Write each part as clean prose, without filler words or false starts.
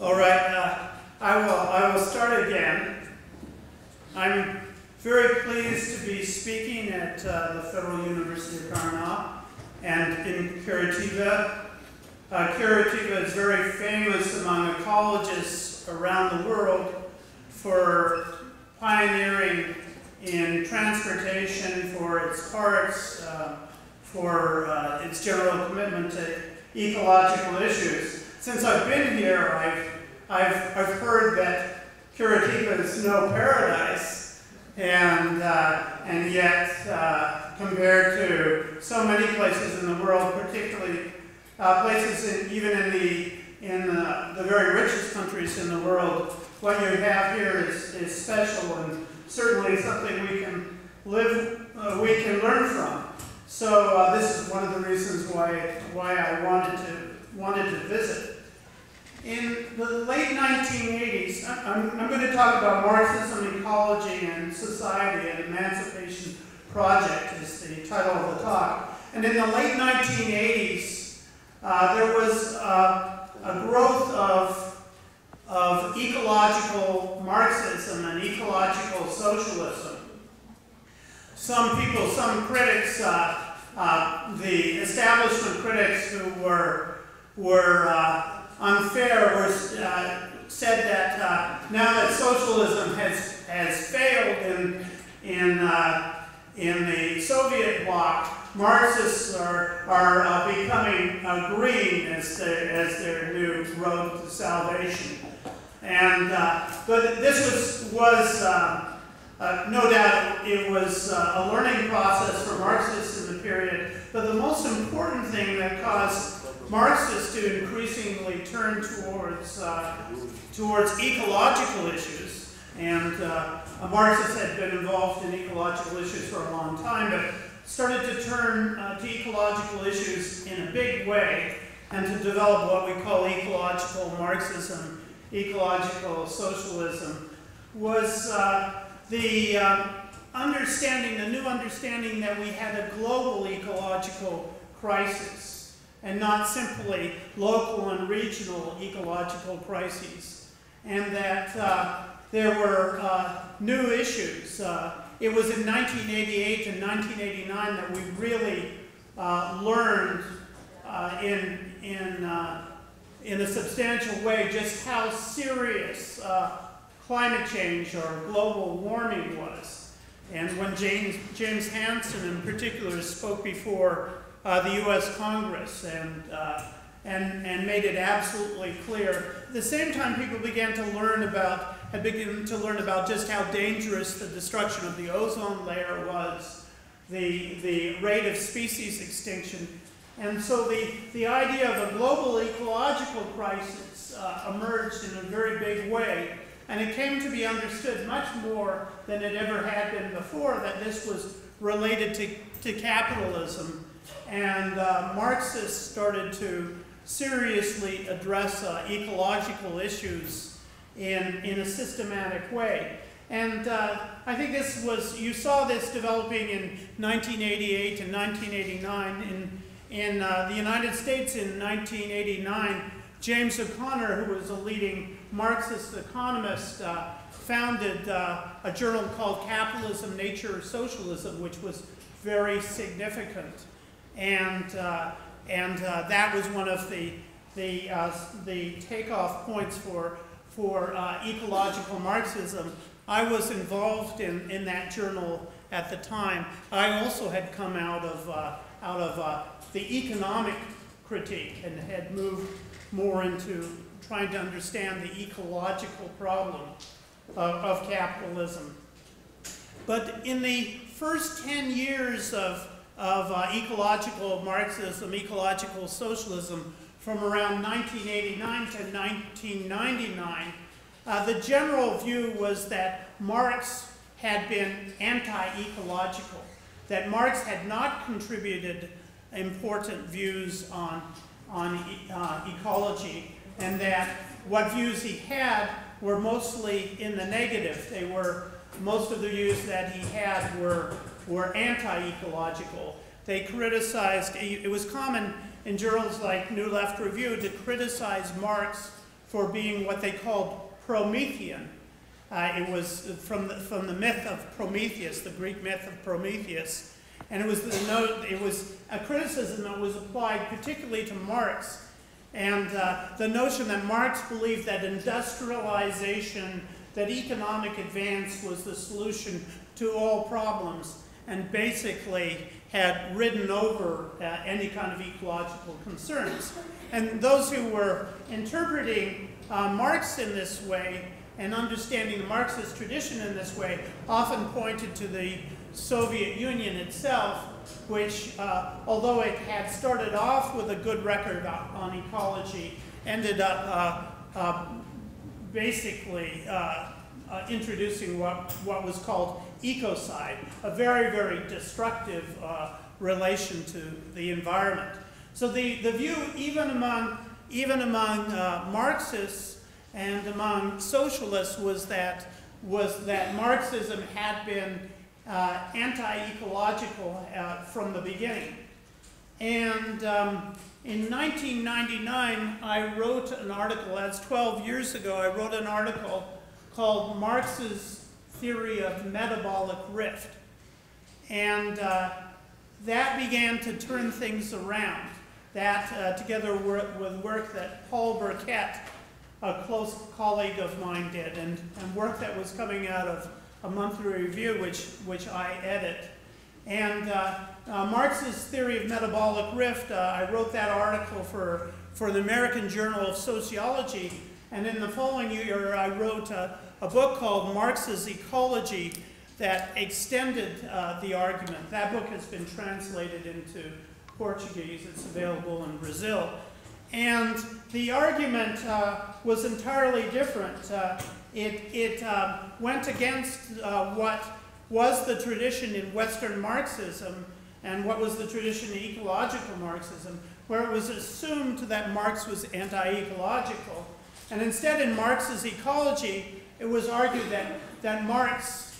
All right, I will start again. I'm very pleased to be speaking at the Federal University of Karnal and in Curitiba. Curitiba is very famous among ecologists around the world for pioneering in transportation, for its parts, for its general commitment to ecological issues. Since I've been here, I've heard that Curitiba is no paradise, and yet compared to so many places in the world, particularly places even in the very richest countries in the world, what you have here is special and certainly something we can learn from. So this is one of the reasons why I wanted to visit. In the late 1980s, I'm going to talk about Marxism, ecology, and society, an emancipation project is the title of the talk. And in the late 1980s, there was a growth of ecological Marxism and ecological socialism. Some critics, the establishment critics who were unfair said that now that socialism has failed in the Soviet bloc, Marxists are becoming green as their new road to salvation. And but this was no doubt it was a learning process for Marxists in the period. But the most important thing that caused Marxists to increasingly turn towards ecological issues, and Marxists had been involved in ecological issues for a long time, but started to turn to ecological issues in a big way and to develop what we call ecological Marxism, ecological socialism, was the new understanding that we had a global ecological crisis, and not simply local and regional ecological crises, and that there were new issues. It was in 1988 and 1989 that we really learned in a substantial way just how serious climate change or global warming was. And when James Hansen in particular spoke before the U.S. Congress and made it absolutely clear. At the same time, people began to learn about just how dangerous the destruction of the ozone layer was, the rate of species extinction. And so the idea of a global ecological crisis emerged in a very big way. And it came to be understood much more than it ever had been before that this was related to capitalism. And Marxists started to seriously address ecological issues in a systematic way. And I think you saw this developing in 1988 and 1989. In the United States in 1989, James O'Connor, who was a leading Marxist economist, founded a journal called Capitalism, Nature, Socialism, which was very significant. And that was one of the takeoff points for ecological Marxism. I was involved in that journal at the time. I also had come out of the economic critique and had moved more into trying to understand the ecological problem of capitalism. But in the first 10 years of ecological Marxism, ecological socialism, from around 1989 to 1999, the general view was that Marx had been anti-ecological, that Marx had not contributed important views on ecology, and that what views he had were mostly in the negative. Most of the views that he had were anti-ecological. They criticized, it was common in journals like New Left Review to criticize Marx for being what they called Promethean. It was from the myth of Prometheus, the Greek myth of Prometheus, and it was a criticism that was applied particularly to Marx, and the notion that Marx believed that industrialization, that economic advance was the solution to all problems, and basically had ridden over any kind of ecological concerns. And those who were interpreting Marx in this way and understanding the Marxist tradition in this way often pointed to the Soviet Union itself, which, although it had started off with a good record on ecology, ended up basically introducing what was called ecocide, a very, very destructive relation to the environment. So the view, even among Marxists and among socialists, was that Marxism had been anti-ecological from the beginning. And in 1999, I wrote an article. That's 12 years ago. I wrote an article called "Marx's Theory of Metabolic Rift," and that began to turn things around. That, together with work that Paul Burkett, a close colleague of mine, did, and work that was coming out of a monthly review, which I edit. And Marx's Theory of Metabolic Rift, I wrote that article for the American Journal of Sociology, and in the following year I wrote a book called Marx's Ecology that extended the argument. That book has been translated into Portuguese. It's available in Brazil. And the argument was entirely different. It went against what was the tradition in Western Marxism and what was the tradition in ecological Marxism, where it was assumed that Marx was anti-ecological. And instead, in Marx's Ecology, it was argued that Marx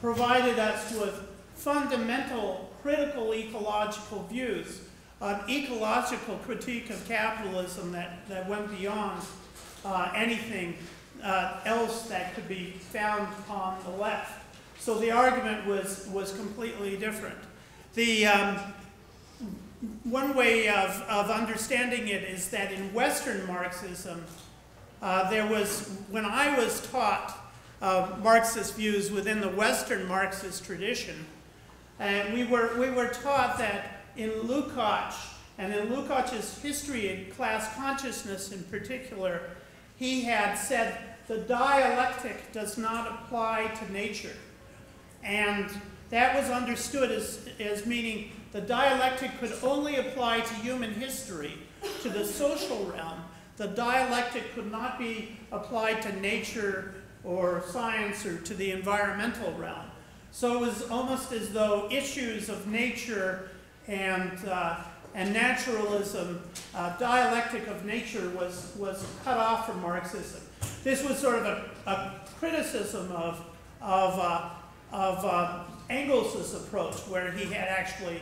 provided us with fundamental critical ecological views, an ecological critique of capitalism that went beyond anything else that could be found on the left. So the argument was completely different. The one way of understanding it is that in Western Marxism, when I was taught Marxist views within the Western Marxist tradition, and we were taught that in Lukács, and in Lukács's History of Class Consciousness in particular, he had said the dialectic does not apply to nature. And that was understood as meaning the dialectic could only apply to human history, to the social realm. The dialectic could not be applied to nature or science or to the environmental realm. So it was almost as though issues of nature and naturalism, dialectic of nature was cut off from Marxism. This was sort of a criticism of Engels's approach, where he had actually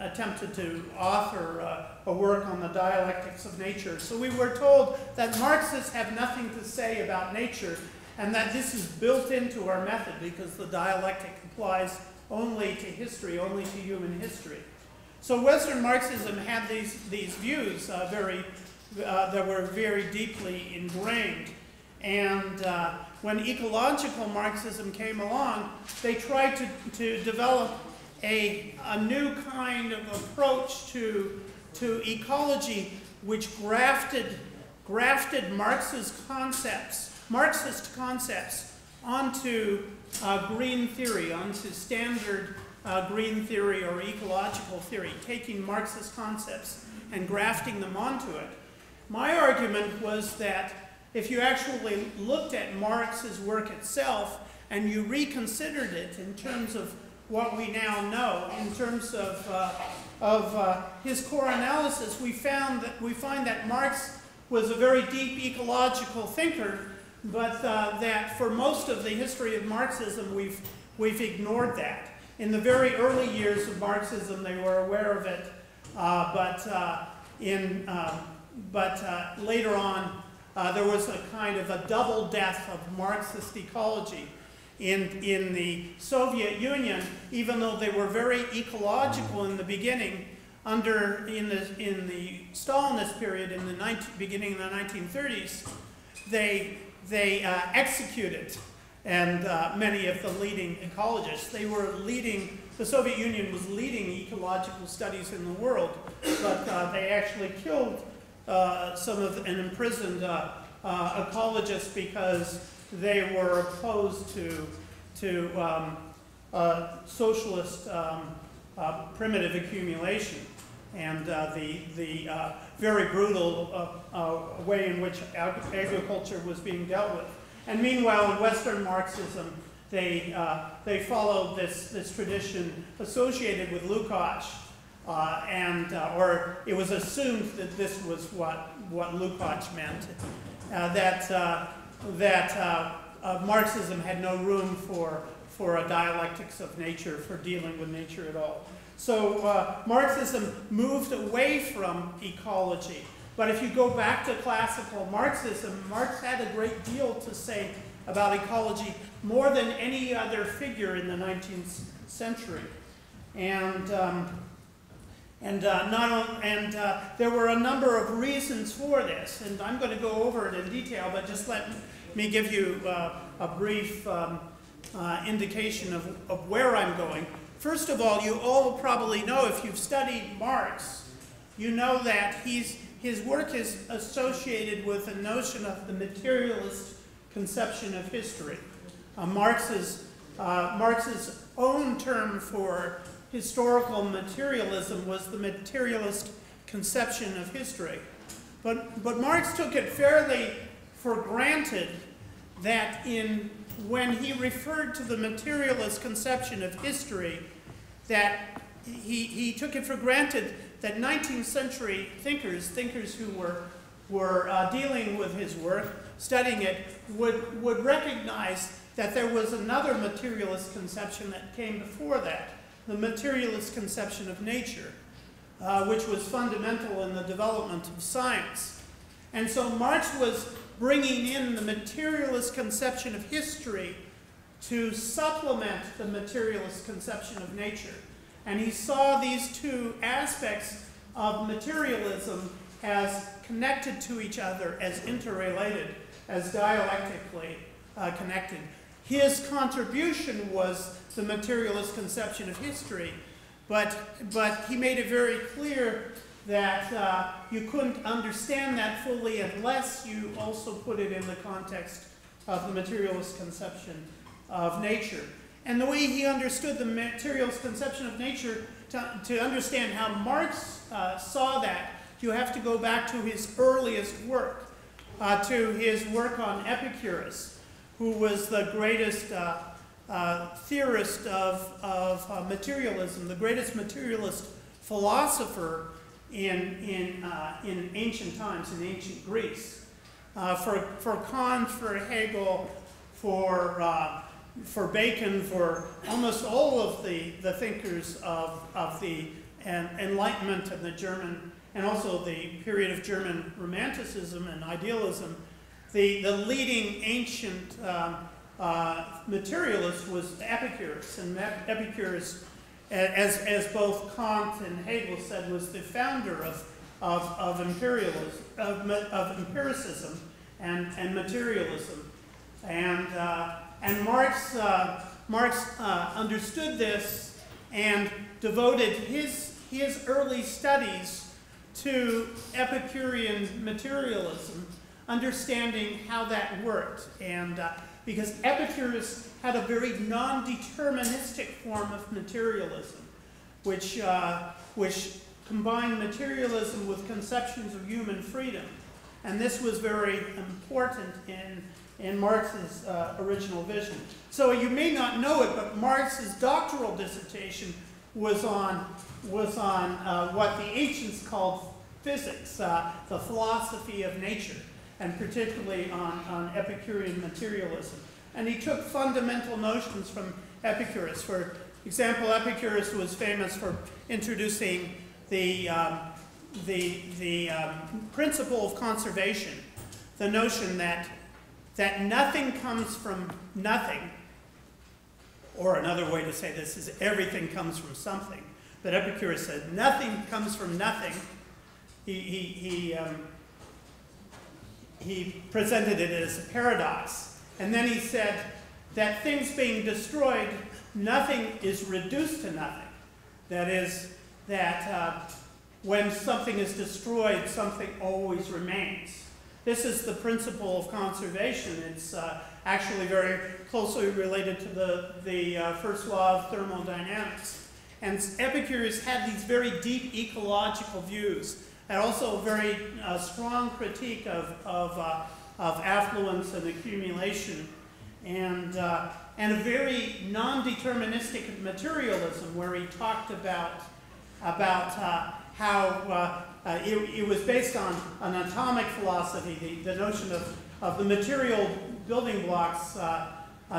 attempted to author a work on the dialectics of nature. So we were told that Marxists have nothing to say about nature, and that this is built into our method because the dialectic applies only to history, only to human history. So Western Marxism had these views that were very deeply ingrained. And when ecological Marxism came along, they tried to develop a new kind of approach to ecology, which grafted Marxist concepts onto green theory, onto standard green theory or ecological theory, taking Marxist concepts and grafting them onto it. My argument was that if you actually looked at Marx's work itself and you reconsidered it in terms of what we now know, in terms of his core analysis, we find that Marx was a very deep ecological thinker, but that for most of the history of Marxism, we've ignored that. In the very early years of Marxism, they were aware of it, but later on, there was a kind of a double death of Marxist ecology. In the Soviet Union, even though they were very ecological in the beginning, in the Stalinist period, in the beginning of the 1930s, they executed many of the leading ecologists. The Soviet Union was leading ecological studies in the world, but they actually killed and imprisoned ecologists because they were opposed to socialist primitive accumulation and the very brutal way in which agriculture was being dealt with. And meanwhile, in Western Marxism, they followed this tradition associated with Lukács, or it was assumed that this was what Lukács meant, that Marxism had no room for a dialectics of nature, for dealing with nature at all. So Marxism moved away from ecology. But if you go back to classical Marxism, Marx had a great deal to say about ecology, more than any other figure in the 19th century. And there were a number of reasons for this, and I'm going to go over it in detail, but just let me give you a brief indication of where I'm going. First of all, you all probably know, if you've studied Marx, you know that his work is associated with a notion of the materialist conception of history. Marx's own term for historical materialism was the materialist conception of history. But Marx took it fairly for granted that when he referred to the materialist conception of history, that he took it for granted that 19th century thinkers who were dealing with his work, studying it, would recognize that there was another materialist conception that came before that, the materialist conception of nature, which was fundamental in the development of science. And so Marx was bringing in the materialist conception of history to supplement the materialist conception of nature. And he saw these two aspects of materialism as connected to each other, as interrelated, as dialectically connected. His contribution was the materialist conception of history, but he made it very clear that you couldn't understand that fully unless you also put it in the context of the materialist conception of nature. And the way he understood the materialist conception of nature, to understand how Marx saw that, you have to go back to his earliest work, to his work on Epicurus, who was the greatest theorist of materialism, the greatest materialist philosopher in ancient times, in ancient Greece. For Kant, for Hegel, for Bacon, for almost all of the thinkers of the Enlightenment and the German, and also the period of German Romanticism and idealism, the leading ancient materialist was Epicurus. And Epicurus, as both Kant and Hegel said, was the founder of empiricism and materialism. And Marx understood this and devoted his early studies to Epicurean materialism, understanding how that worked. And because Epicurus had a very non-deterministic form of materialism, which combined materialism with conceptions of human freedom. And this was very important in Marx's original vision. So you may not know it, but Marx's doctoral dissertation was on what the ancients called physics, the philosophy of nature, and particularly on Epicurean materialism. And he took fundamental notions from Epicurus. For example, Epicurus was famous for introducing the principle of conservation, the notion that nothing comes from nothing, or another way to say this is everything comes from something. But Epicurus said nothing comes from nothing. He presented it as a paradox. And then he said that things being destroyed, nothing is reduced to nothing. That is, that when something is destroyed, something always remains. This is the principle of conservation. It's actually very closely related to the first law of thermodynamics. And Epicurus had these very deep ecological views, and also a very strong critique of affluence and accumulation, and a very non-deterministic materialism, where he talked about how it was based on an atomic philosophy, the notion of the material building blocks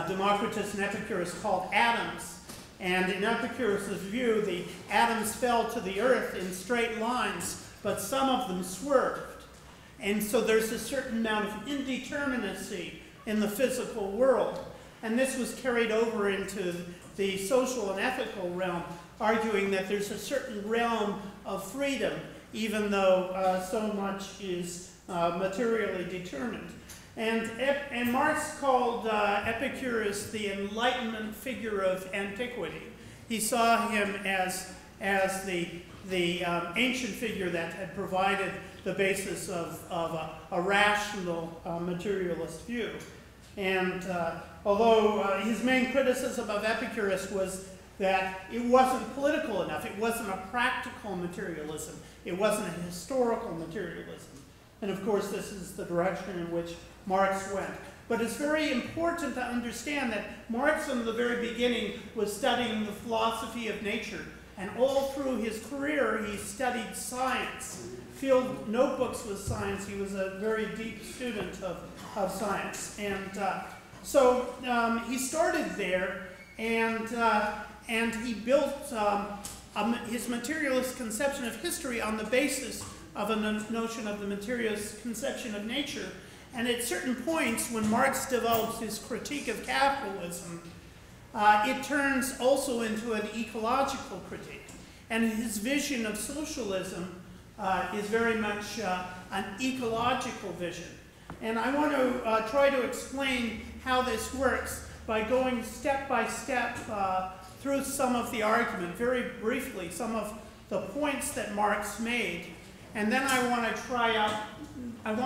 Democritus and Epicurus called atoms. And in Epicurus' view, the atoms fell to the earth in straight lines, but some of them swerved. And so there's a certain amount of indeterminacy in the physical world. And this was carried over into the social and ethical realm, arguing that there's a certain realm of freedom, even though so much is materially determined. And Marx called Epicurus the Enlightenment figure of antiquity. He saw him as the ancient figure that had provided the basis of a rational materialist view. And although his main criticism of Epicurus was that it wasn't political enough, it wasn't a practical materialism, it wasn't a historical materialism. And of course, this is the direction in which Marx went. But it's very important to understand that Marx, from the very beginning, was studying the philosophy of nature. And all through his career, he studied science, filled notebooks with science. He was a very deep student of science. And so he started there, and he built his materialist conception of history on the basis of a notion of the materialist conception of nature. And at certain points, when Marx develops his critique of capitalism, it turns also into an ecological critique. And his vision of socialism is very much an ecological vision. And I want to try to explain how this works by going step by step through some of the argument, very briefly, some of the points that Marx made. And then I want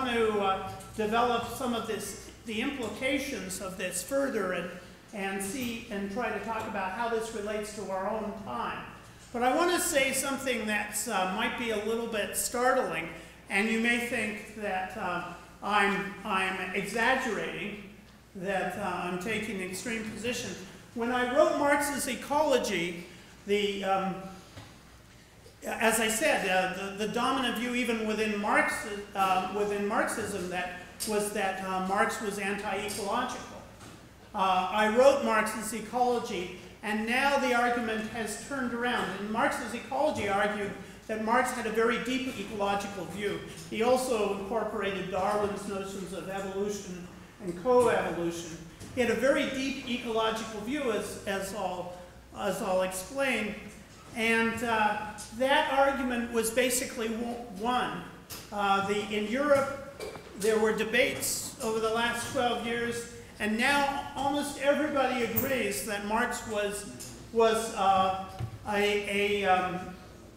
to develop some of the implications of this further and see and try to talk about how this relates to our own time. But I want to say something that might be a little bit startling, and you may think that I'm exaggerating, that I'm taking an extreme position. When I wrote Marx's Ecology, as I said, the dominant view, even within Marxism, was that Marx was anti-ecological. I wrote Marx's Ecology, and now the argument has turned around. And Marx's Ecology argued that Marx had a very deep ecological view. He also incorporated Darwin's notions of evolution and co-evolution. He had a very deep ecological view, as I'll explain. And that argument was basically won. In Europe, there were debates over the last 12 years, and now almost everybody agrees that Marx was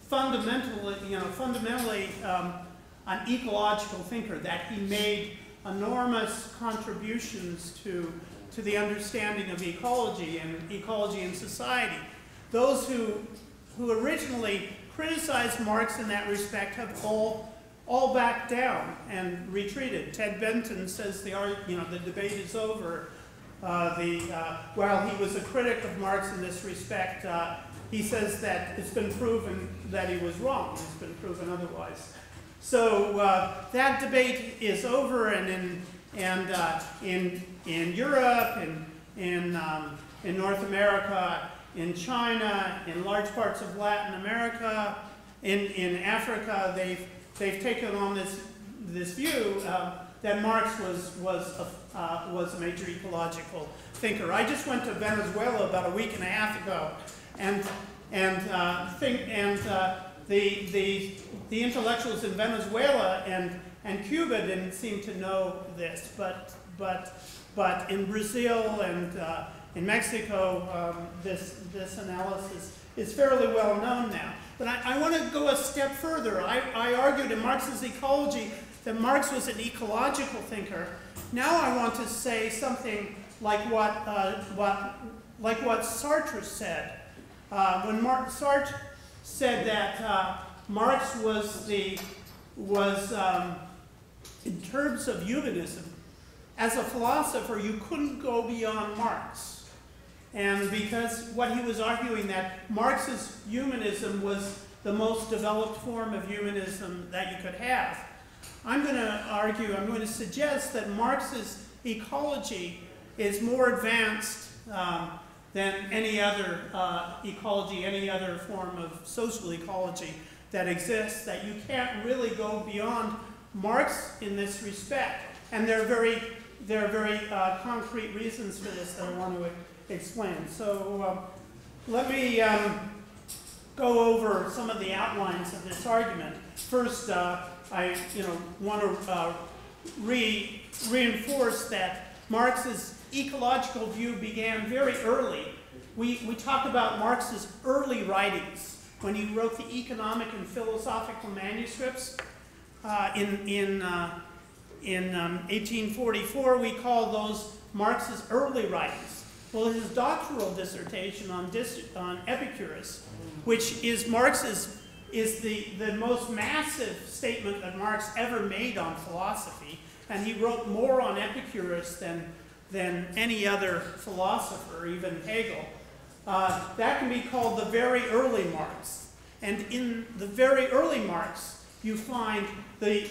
fundamentally an ecological thinker, that he made enormous contributions to the understanding of ecology and society. Those who originally criticized Marx in that respect have all backed down and retreated. Ted Benton says the debate is over. While he was a critic of Marx in this respect, he says that it's been proven that he was wrong. It's been proven otherwise. So that debate is over, and in Europe, in North America, in China, in large parts of Latin America, in Africa, they've taken on this view that Marx was a major ecological thinker. I just went to Venezuela about a week and a half ago, and the intellectuals in Venezuela and Cuba didn't seem to know this, but in Brazil and in Mexico, this analysis is fairly well known now. But I want to go a step further. I argued in Marx's Ecology that Marx was an ecological thinker. Now I want to say something like what Sartre said. When Sartre said that Marx was in terms of humanism, as a philosopher, you couldn't go beyond Marx. And because what he was arguing that Marx's humanism was the most developed form of humanism that you could have. I'm going to suggest that Marx's ecology is more advanced than any other ecology, any other form of social ecology that exists, that you can't really go beyond Marx in this respect. And there are very concrete reasons for this that I want to explain. So let me go over some of the outlines of this argument. First, I want to reinforce that Marx's ecological view began very early. We talk about Marx's early writings when he wrote the economic and philosophical manuscripts in 1844. We call those Marx's early writings. Well, his doctoral dissertation on Epicurus, which is the most massive statement that Marx ever made on philosophy, and he wrote more on Epicurus than any other philosopher, even Hegel. That can be called the very early Marx. And in the very early Marx, you find the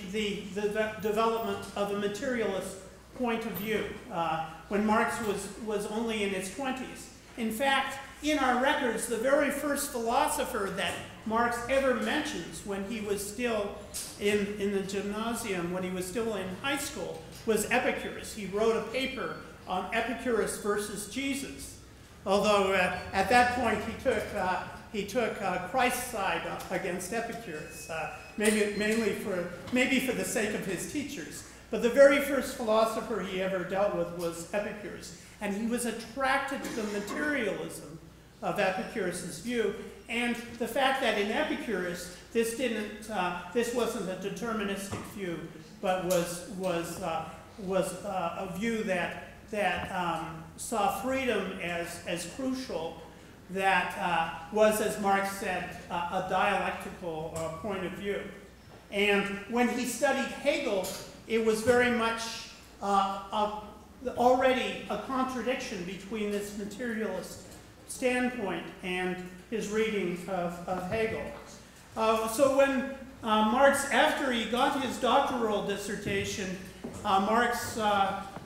development of a materialist point of view, when Marx was only in his 20s. In fact, in our records, the very first philosopher that Marx ever mentions when he was still in the gymnasium, when he was still in high school, was Epicurus. He wrote a paper on Epicurus versus Jesus, although at that point he took Christ's side against Epicurus, maybe for the sake of his teachers. But the very first philosopher he ever dealt with was Epicurus, and he was attracted to the materialism of Epicurus's view, and the fact that in Epicurus this wasn't a deterministic view, but was a view that saw freedom as crucial, that was, as Marx said, a dialectical point of view. And when he studied Hegel, it was very much already a contradiction between this materialist standpoint and his reading of Hegel. So when Marx, after he got his doctoral dissertation, Marx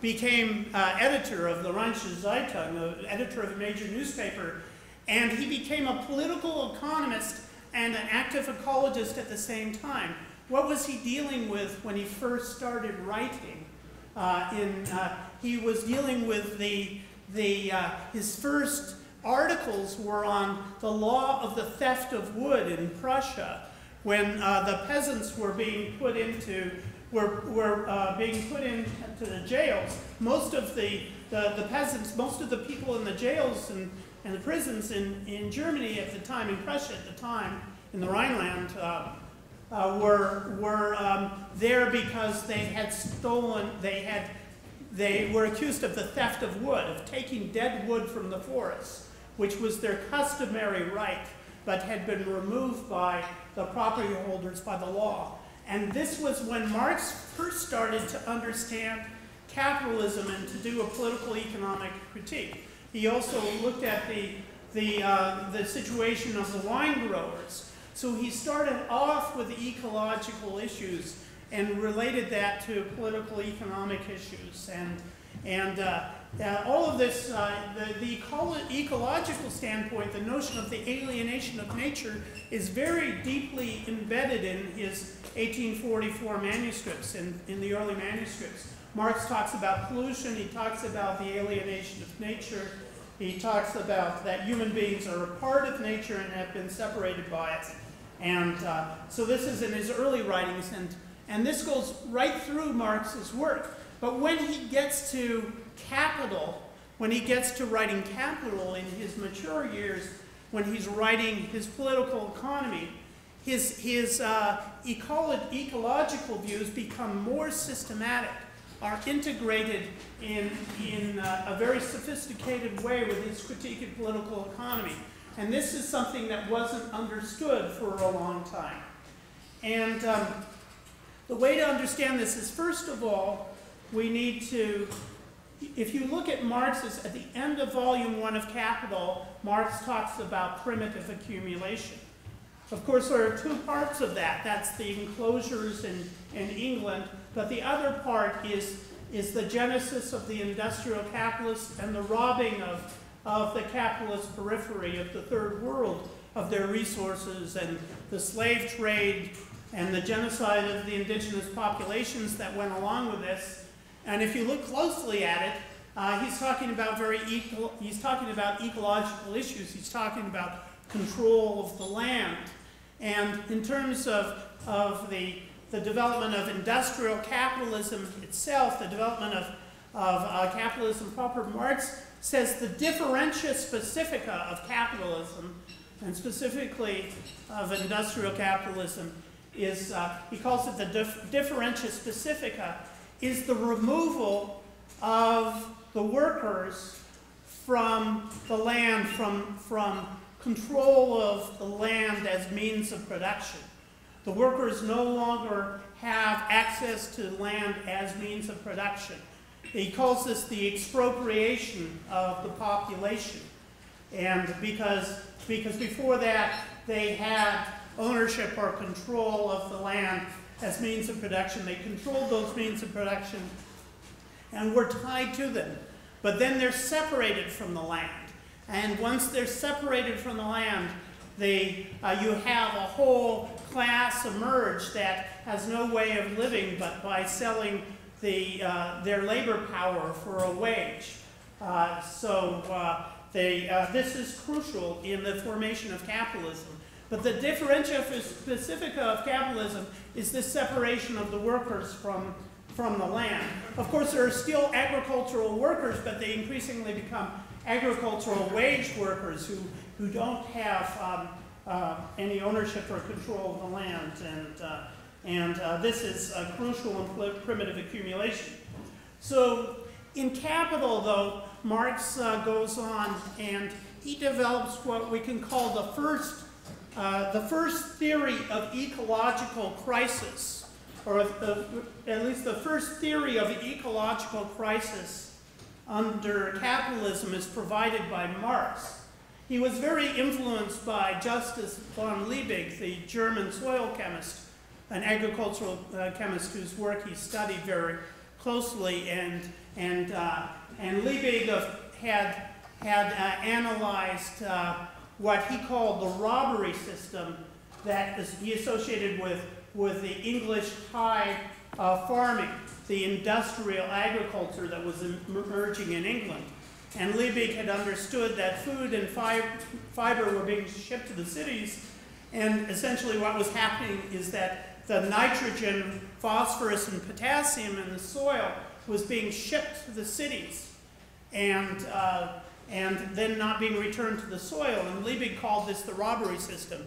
became editor of the Rheinische Zeitung, editor of a major newspaper, and he became a political economist and an active ecologist at the same time. What was he dealing with when he first started writing? He was dealing with his first articles were on the law of the theft of wood in Prussia, when the peasants were being put into the jails. Most of the peasants, most of the people in the jails and the prisons in Germany at the time, in Prussia at the time, in the Rhineland, were there because they had stolen, they were accused of the theft of wood, of taking dead wood from the forests, which was their customary right, but had been removed by the property holders by the law. And this was when Marx first started to understand capitalism and to do a political economic critique. He also looked at the situation of the wine growers. So he started off with the ecological issues and related that to political economic issues. And all of this, the ecological standpoint, the notion of the alienation of nature, is very deeply embedded in his 1844 manuscripts, in the early manuscripts. Marx talks about pollution, he talks about the alienation of nature, he talks about that human beings are a part of nature and have been separated by it. And so this is in his early writings, and this goes right through Marx's work. But when he gets to Capital, when he gets to writing Capital in his mature years, when he's writing his political economy, his ecological views become more systematic, are integrated in a very sophisticated way with his critique of political economy. And this is something that wasn't understood for a long time. And the way to understand this is, first of all, we need to, if you look at Marx's, at the end of volume 1 of Capital, Marx talks about primitive accumulation. Of course, there are two parts of that. That's the enclosures in England, but the other part is the genesis of the industrial capitalists and the robbing of the capitalist periphery of the third world of their resources, and the slave trade and the genocide of the indigenous populations that went along with this. And if you look closely at it, he's talking about ecological issues. He's talking about control of the land. And in terms of the development of industrial capitalism itself, the development of capitalism proper, Marx says the differentia specifica of capitalism, and specifically of industrial capitalism, is, he calls it the differentia specifica, is the removal of the workers from the land, from control of the land as means of production. The workers no longer have access to land as means of production. He calls this the expropriation of the population. And because before that, they had ownership or control of the land as means of production. They controlled those means of production and were tied to them. But then they're separated from the land. And once they're separated from the land, you have a whole class emerge that has no way of living but by selling their labor power for a wage. This is crucial in the formation of capitalism. But the differentia specifica of capitalism is this separation of the workers from the land. Of course, there are still agricultural workers, but they increasingly become agricultural wage workers who don't have any ownership or control of the land. And this is crucial in primitive accumulation. So in Capital, though, Marx goes on and he develops what we can call the first theory of ecological crisis, or at least the first theory of ecological crisis under capitalism is provided by Marx. He was very influenced by Justus von Liebig, the German soil chemist, an agricultural chemist whose work he studied very closely, and Liebig had analyzed what he called the robbery system that he associated with the English high farming, the industrial agriculture that was emerging in England. And Liebig had understood that food and fiber were being shipped to the cities, and essentially what was happening is that the nitrogen, phosphorus, and potassium in the soil was being shipped to the cities, and then not being returned to the soil. And Liebig called this the robbery system.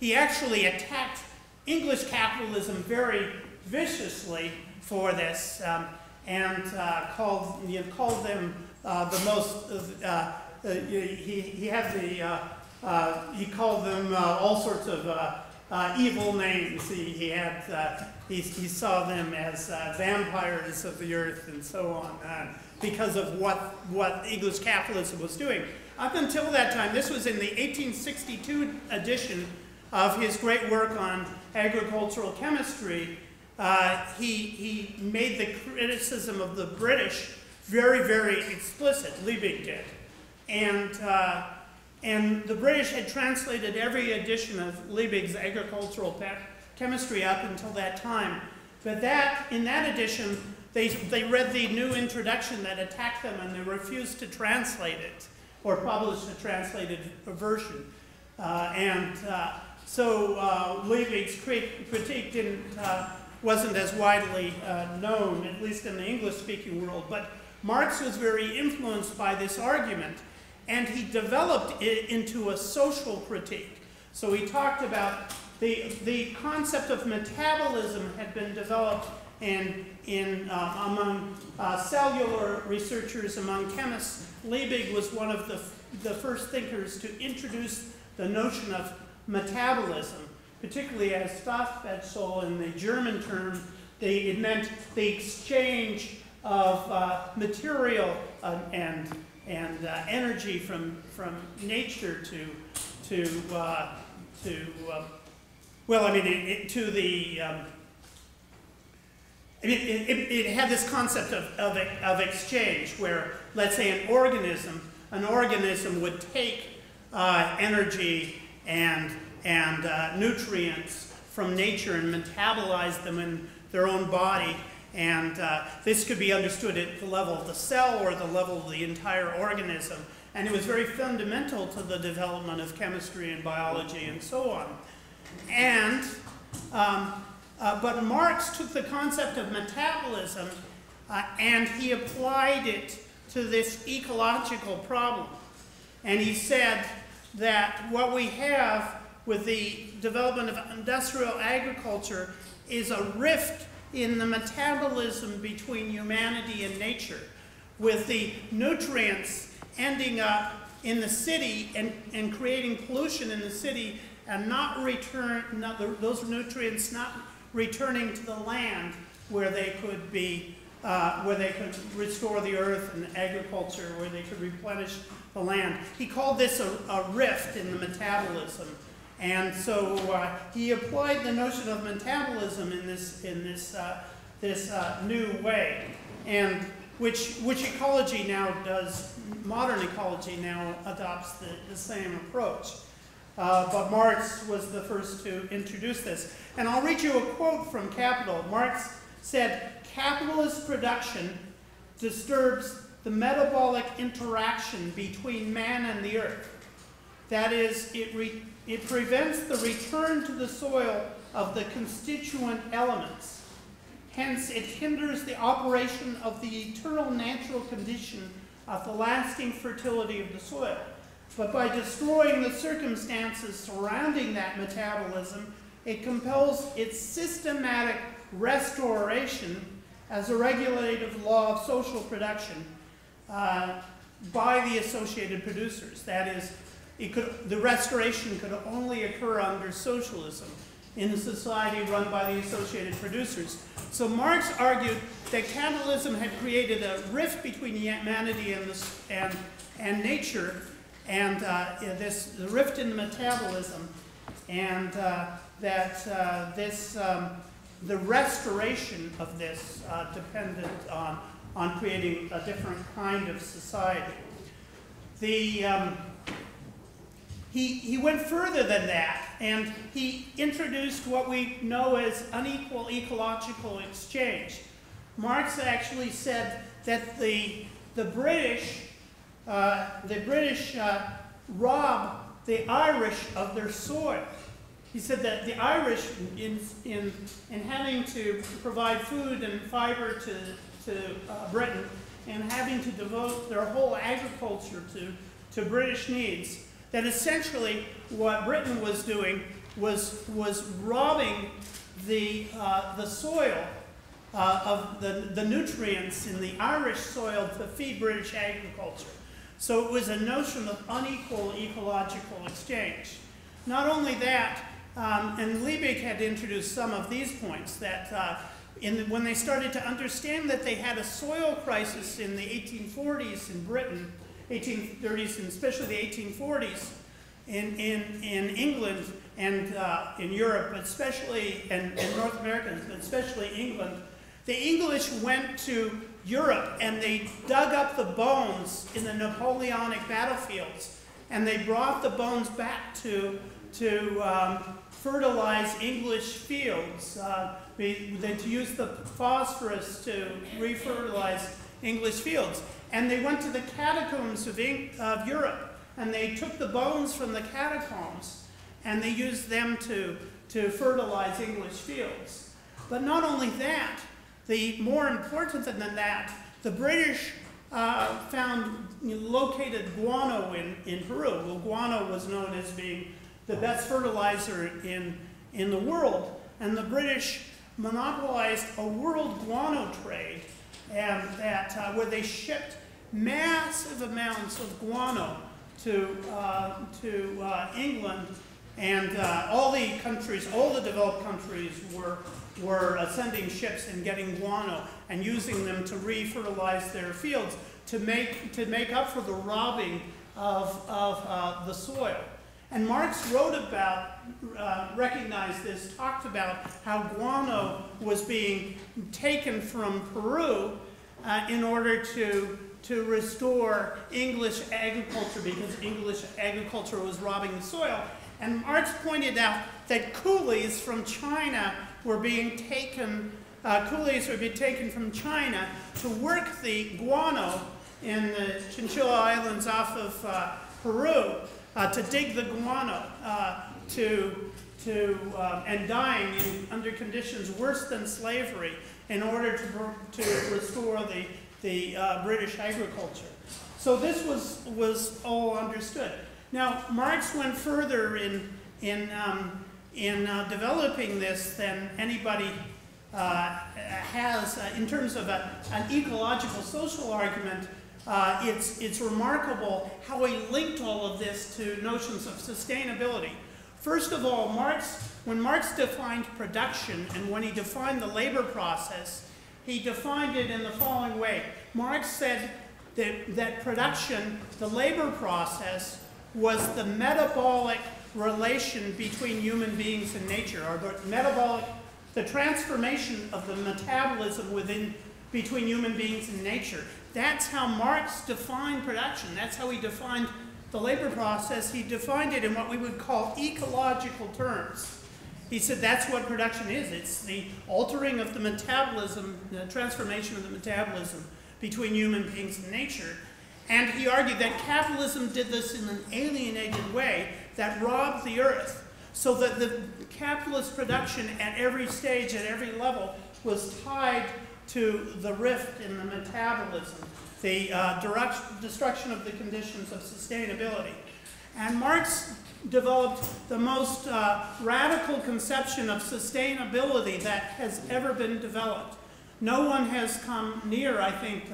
He actually attacked English capitalism very viciously for this, and called them the most. He called them all sorts of evil names. He saw them as vampires of the earth and so on, because of what English capitalism was doing. Up until that time, this was in the 1862 edition of his great work on agricultural chemistry. He made the criticism of the British very, very explicit. Liebig did. And the British had translated every edition of Liebig's agricultural chemistry up until that time. But in that edition, they read the new introduction that attacked them, and they refused to translate it or publish a translated version. So Liebig's critique wasn't as widely known, at least in the English-speaking world. But Marx was very influenced by this argument, and he developed it into a social critique. So he talked about the concept of metabolism had been developed among cellular researchers, among chemists. Liebig was one of the first thinkers to introduce the notion of metabolism, particularly as Stoffwechsel in the German term. It meant the exchange of material and energy from nature it had this concept of exchange where, let's say, an organism would take energy and nutrients from nature and metabolize them in their own body. And this could be understood at the level of the cell or the level of the entire organism. And it was very fundamental to the development of chemistry and biology and so on. But Marx took the concept of metabolism and he applied it to this ecological problem. And he said that what we have with the development of industrial agriculture is a rift in the metabolism between humanity and nature, with the nutrients ending up in the city and creating pollution in the city, and those nutrients not returning to the land where they could be, where they could restore the earth and agriculture, where they could replenish the land. He called this a rift in the metabolism. And so he applied the notion of metabolism in this new way, and which ecology now does. Modern ecology now adopts the same approach. But Marx was the first to introduce this. And I'll read you a quote from Capital. Marx said, "Capitalist production disturbs the metabolic interaction between man and the earth. That is, it prevents the return to the soil of the constituent elements. Hence, it hinders the operation of the eternal natural condition of the lasting fertility of the soil. But by destroying the circumstances surrounding that metabolism, it compels its systematic restoration as a regulative law of social production by the associated producers." That is, the restoration could only occur under socialism in a society run by the associated producers. So Marx argued that capitalism had created a rift between humanity and nature, and the rift in the metabolism, and the restoration of this depended on creating a different kind of society. He went further than that, and he introduced what we know as unequal ecological exchange. Marx actually said that the British rob the Irish of their soil. He said that the Irish, in having to provide food and fiber to Britain, and having to devote their whole agriculture to British needs, that essentially what Britain was doing was robbing the soil of the nutrients in the Irish soil to feed British agriculture. So it was a notion of unequal ecological exchange. Not only that, and Liebig had introduced some of these points, that when they started to understand that they had a soil crisis in the 1840s in Britain, 1830s, and especially the 1840s in England and in Europe, but especially in North America, but especially England, The English went to Europe and they dug up the bones in the Napoleonic battlefields, and they brought the bones back to fertilize English fields. They used the phosphorus to refertilize English fields. And they went to the catacombs of Europe, and they took the bones from the catacombs, and they used them to fertilize English fields. But not only that, more important than that, the British located guano in Peru. Well, guano was known as being the best fertilizer in the world, and the British monopolized a world guano trade, and where they shipped massive amounts of guano to England, and all the developed countries were sending ships and getting guano and using them to re-fertilize their fields to make up for the robbing of the soil. And Marx wrote about, recognized this, talked about how guano was being taken from Peru in order to restore English agriculture, because English agriculture was robbing the soil. And Marx pointed out that coolies from China were being taken, from China to work the guano in the Chinchilla Islands off of Peru, to dig the guano, and dying under conditions worse than slavery in order to restore the British agriculture. So this was all understood. Now, Marx went further in developing this than anybody has in terms of an ecological social argument. It's remarkable how he linked all of this to notions of sustainability. First of all, when Marx defined production and when he defined the labor process, he defined it in the following way. Marx said that production, the labor process, was the metabolic relation between human beings and nature, or the transformation of the metabolism between human beings and nature. That's how Marx defined production. That's how he defined the labor process. He defined it in what we would call ecological terms. He said that's what production is. It's the altering of the metabolism, the transformation of the metabolism between human beings and nature. And he argued that capitalism did this in an alienated way that robbed the earth, so that the capitalist production at every stage, at every level, was tied to the rift in the metabolism, the destruction of the conditions of sustainability. And Marx developed the most radical conception of sustainability that has ever been developed. No one has come near, I think,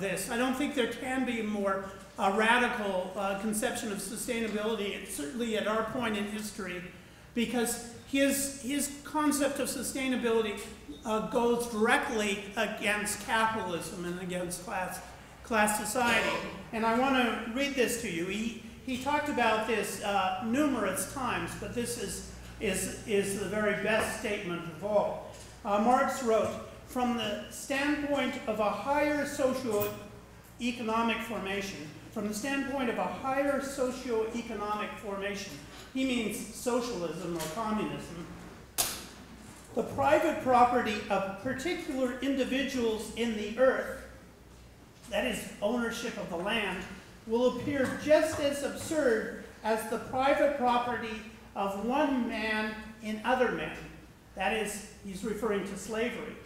this. I don't think there can be a more radical conception of sustainability, certainly at our point in history, because his concept of sustainability goes directly against capitalism and against class society. And I want to read this to you. He talked about this numerous times, but this is the very best statement of all. Marx wrote, from the standpoint of a higher socio-economic formation, he means socialism or communism, the private property of particular individuals in the earth, that is, ownership of the land, will appear just as absurd as the private property of one man in other men. That is, he's referring to slavery.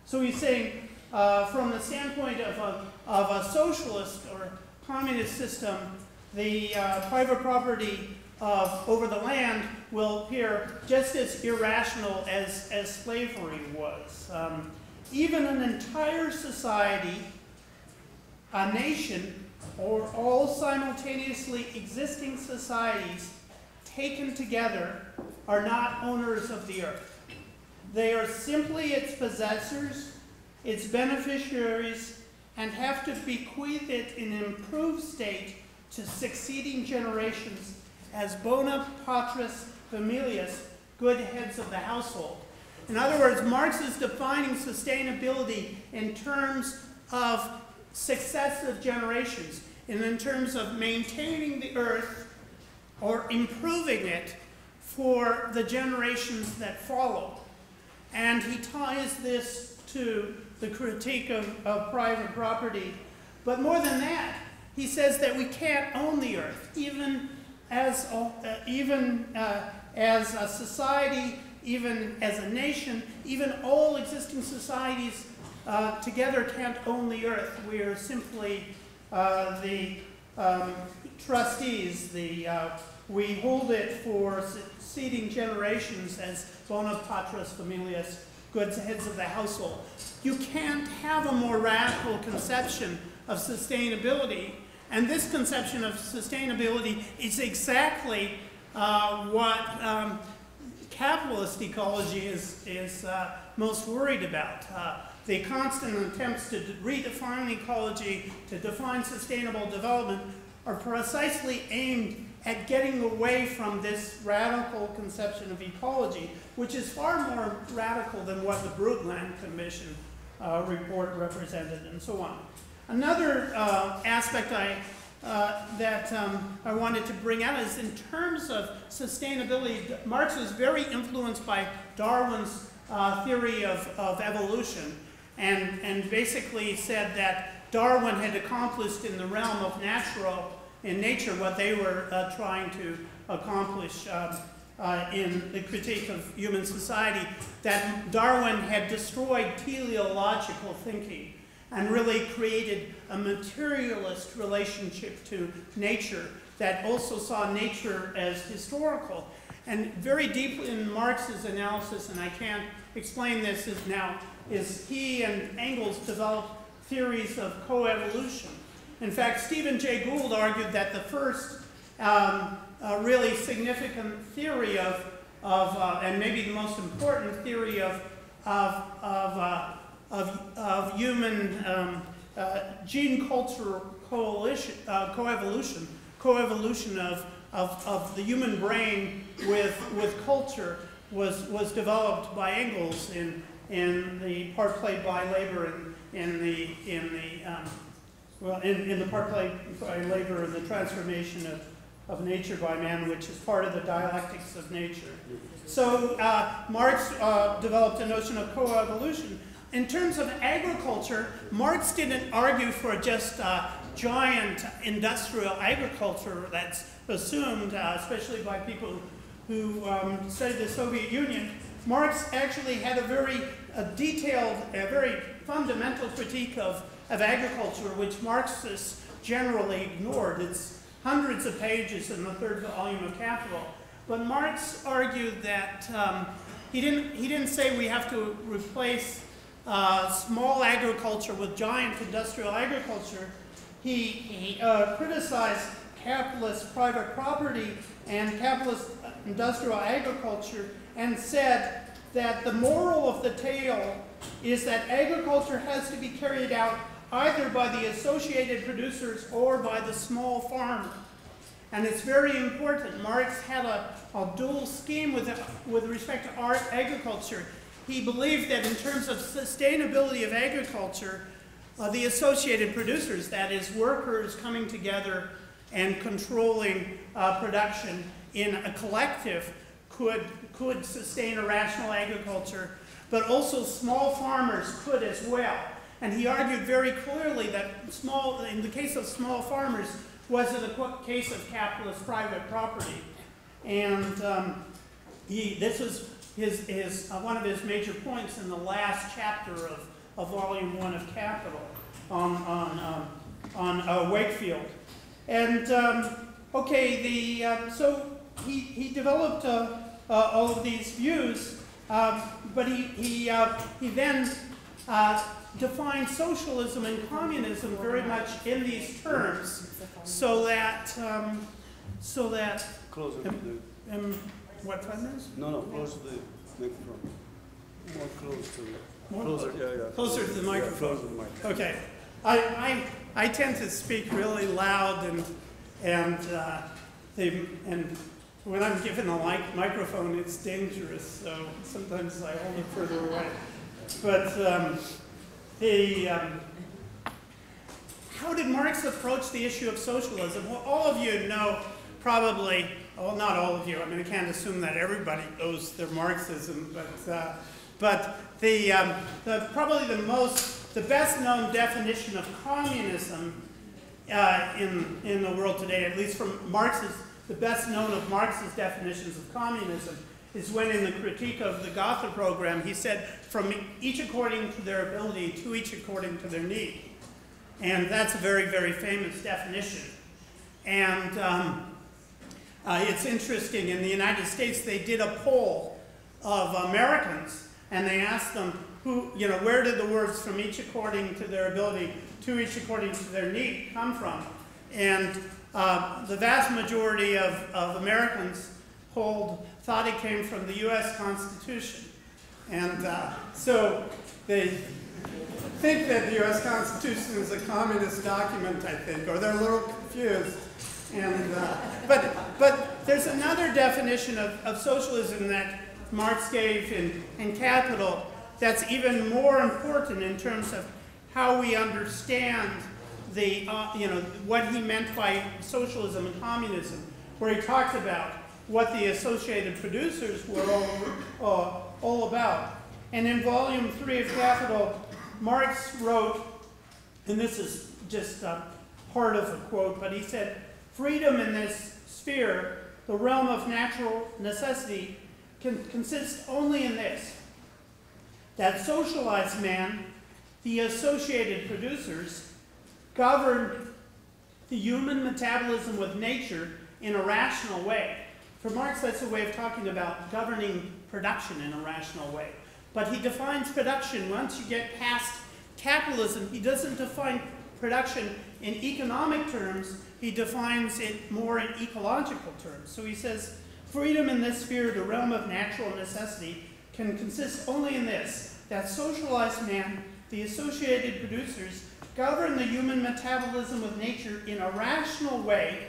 So he's saying, from the standpoint of a socialist or communist system, the private property over the land will appear just as irrational as slavery was. Even an entire society, a nation, or all simultaneously existing societies taken together are not owners of the earth. They are simply its possessors, its beneficiaries, and have to bequeath it in an improved state to succeeding generations as bona patris familias, good heads of the household. In other words, Marx is defining sustainability in terms of successive generations, and in terms of maintaining the earth or improving it for the generations that follow. And he ties this to the critique of private property. But more than that, he says that we can't own the earth, even as a society, even as a nation, even all existing societies together can't own the earth. We are simply the trustees. We hold it for succeeding generations as bona patris familias, good heads of the household. You can't have a more radical conception of sustainability, and this conception of sustainability is exactly what capitalist ecology is most worried about. The constant attempts to redefine ecology, to define sustainable development, are precisely aimed at getting away from this radical conception of ecology, which is far more radical than what the Brundtland Commission report represented, and so on. Another aspect that I wanted to bring out is in terms of sustainability. Marx was very influenced by Darwin's theory of evolution, and basically said that Darwin had accomplished in the realm of nature what they were trying to accomplish in the critique of human society, that Darwin had destroyed teleological thinking and really created a materialist relationship to nature that also saw nature as historical. And very deeply in Marx's analysis, and I can't explain this now, is he and Engels developed theories of coevolution. In fact, Stephen Jay Gould argued that the first really significant theory and maybe the most important theory of human gene culture coevolution of the human brain with culture was developed by Engels in the part played by labor in the part played by labor and the transformation of nature by man, which is part of the dialectics of nature. So Marx developed a notion of coevolution. In terms of agriculture, Marx didn't argue for just giant industrial agriculture that's assumed, especially by people who studied the Soviet Union. Marx actually had a very detailed, a very fundamental critique of agriculture, which Marxists generally ignored. It's hundreds of pages in the third volume of Capital. But Marx argued that he didn't say we have to replace small agriculture with giant industrial agriculture. He criticized capitalist private property and capitalist industrial agriculture and said that the moral of the tale is that agriculture has to be carried out either by the associated producers or by the small farmer. And it's very important. Marx had a dual scheme with respect to agriculture. He believed that in terms of sustainability of agriculture, the associated producers, that is workers coming together and controlling production in a collective, could sustain a rational agriculture, but also small farmers could as well. And he argued very clearly that in the case of small farmers, was in the case of capitalist private property. And this was one of his major points in the last chapter of Volume 1 of Capital on Wakefield. And so he developed all of these views, but he then defined socialism and communism very much in these terms, so that Closer to the... what 5 minutes? No, closer to the microphone. More close to the... Closer, yeah. Closer to the microphone. Yeah, closer to the microphone. Okay. I tend to speak really loud and when I'm given a microphone, it's dangerous, so sometimes I hold it further away. But how did Marx approach the issue of socialism? Well, all of you know probably, well, not all of you, I mean, I can't assume that everybody knows their Marxism, but probably the best known definition of communism in the world today, at least from Marx's, the best known of Marx's definitions of communism, is when in the critique of the Gotha program, he said, from each according to their ability to each according to their need. And that's a very, very famous definition. And it's interesting, in the United States, they did a poll of Americans, and they asked them, where did the words from each according to their ability to each according to their need come from? And the vast majority of Americans thought it came from the U.S. Constitution. And so they think that the U.S. Constitution is a communist document, I think, or they're a little confused. And, but there's another definition of socialism that Marx gave in Capital that's even more important in terms of how we understand what he meant by socialism and communism, where he talked about what the associated producers were all about. And in volume 3 of Capital, Marx wrote, and this is just part of a quote, but he said, "Freedom in this sphere, the realm of natural necessity, can consist only in this, that socialized man, the associated producers, govern the human metabolism with nature in a rational way." For Marx, that's a way of talking about governing production in a rational way. But he defines production, once you get past capitalism, he doesn't define production in economic terms, he defines it more in ecological terms. So he says, freedom in this sphere, the realm of natural necessity, can consist only in this, that socialized man, the associated producers, govern the human metabolism with nature in a rational way,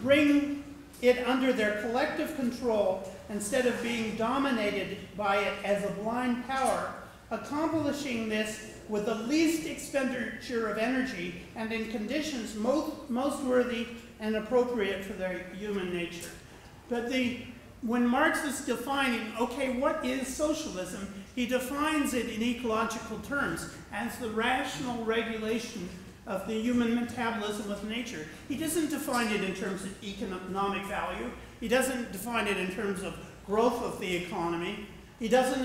bring it under their collective control instead of being dominated by it as a blind power, accomplishing this with the least expenditure of energy and in conditions most worthy and appropriate for their human nature. But when Marx is defining, okay, what is socialism, he defines it in ecological terms as the rational regulation of the human metabolism with nature. He doesn't define it in terms of economic value. He doesn't define it in terms of growth of the economy. He doesn't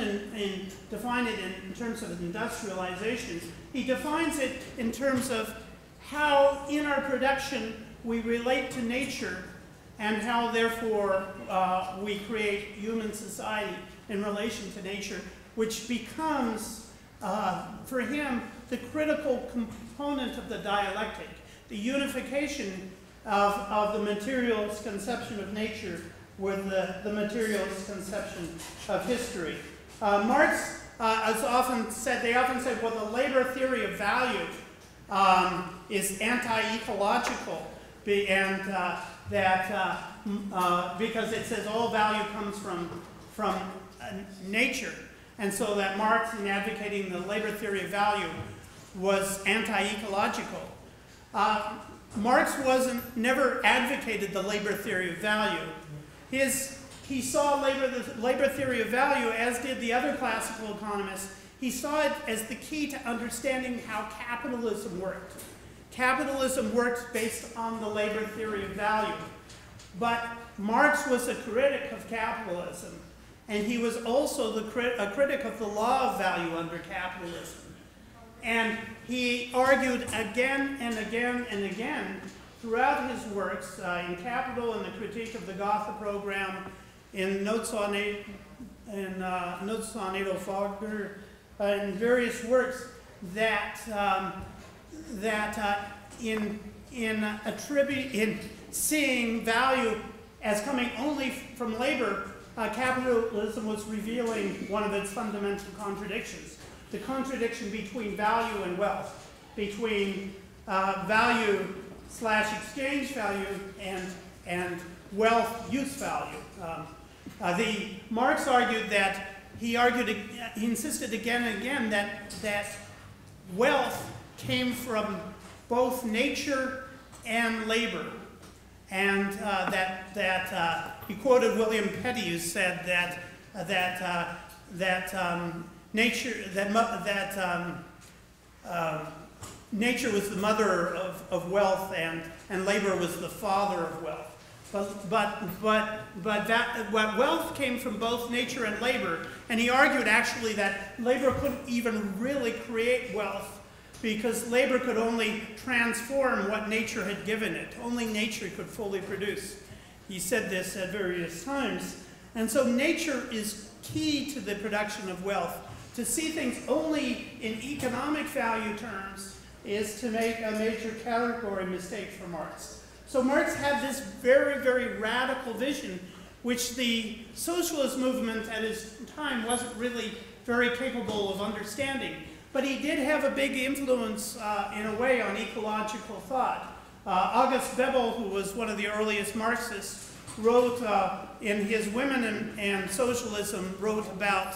define it in terms of industrialization. He defines it in terms of how in our production we relate to nature and how therefore we create human society in relation to nature, which becomes, for him, the critical component of the dialectic, the unification of the materialist conception of nature with the materialist conception of history. Marx has often said, they often said, well, the labor theory of value is anti-ecological, and because it says all value comes from nature. And so that Marx, in advocating the labor theory of value, was anti-ecological. Marx never advocated the labor theory of value. He saw the labor theory of value, as did the other classical economists. He saw it as the key to understanding how capitalism worked. Capitalism worked based on the labor theory of value. But Marx was a critic of capitalism, and he was also a critic of the law of value under capitalism. And he argued again and again and again throughout his works, in Capital, in the Critique of the Gotha Program, in Notes on Adolf Fogner, in various works, that in seeing value as coming only from labor, capitalism was revealing one of its fundamental contradictions. The contradiction between value and wealth, between value/exchange value and wealth use value. Marx argued that, he insisted again and again that wealth came from both nature and labor. And he quoted William Petty, who said nature was the mother of wealth, and labor was the father of wealth. But wealth came from both nature and labor, and he argued actually that labor couldn't even really create wealth, because labor could only transform what nature had given it. Only nature could fully produce. He said this at various times. And so nature is key to the production of wealth. To see things only in economic value terms is to make a major category mistake for Marx. So Marx had this very, very radical vision, which the socialist movement at his time wasn't really very capable of understanding. But he did have a big influence, in a way, on ecological thought. August Bebel, who was one of the earliest Marxists, wrote in his Women and Socialism, wrote about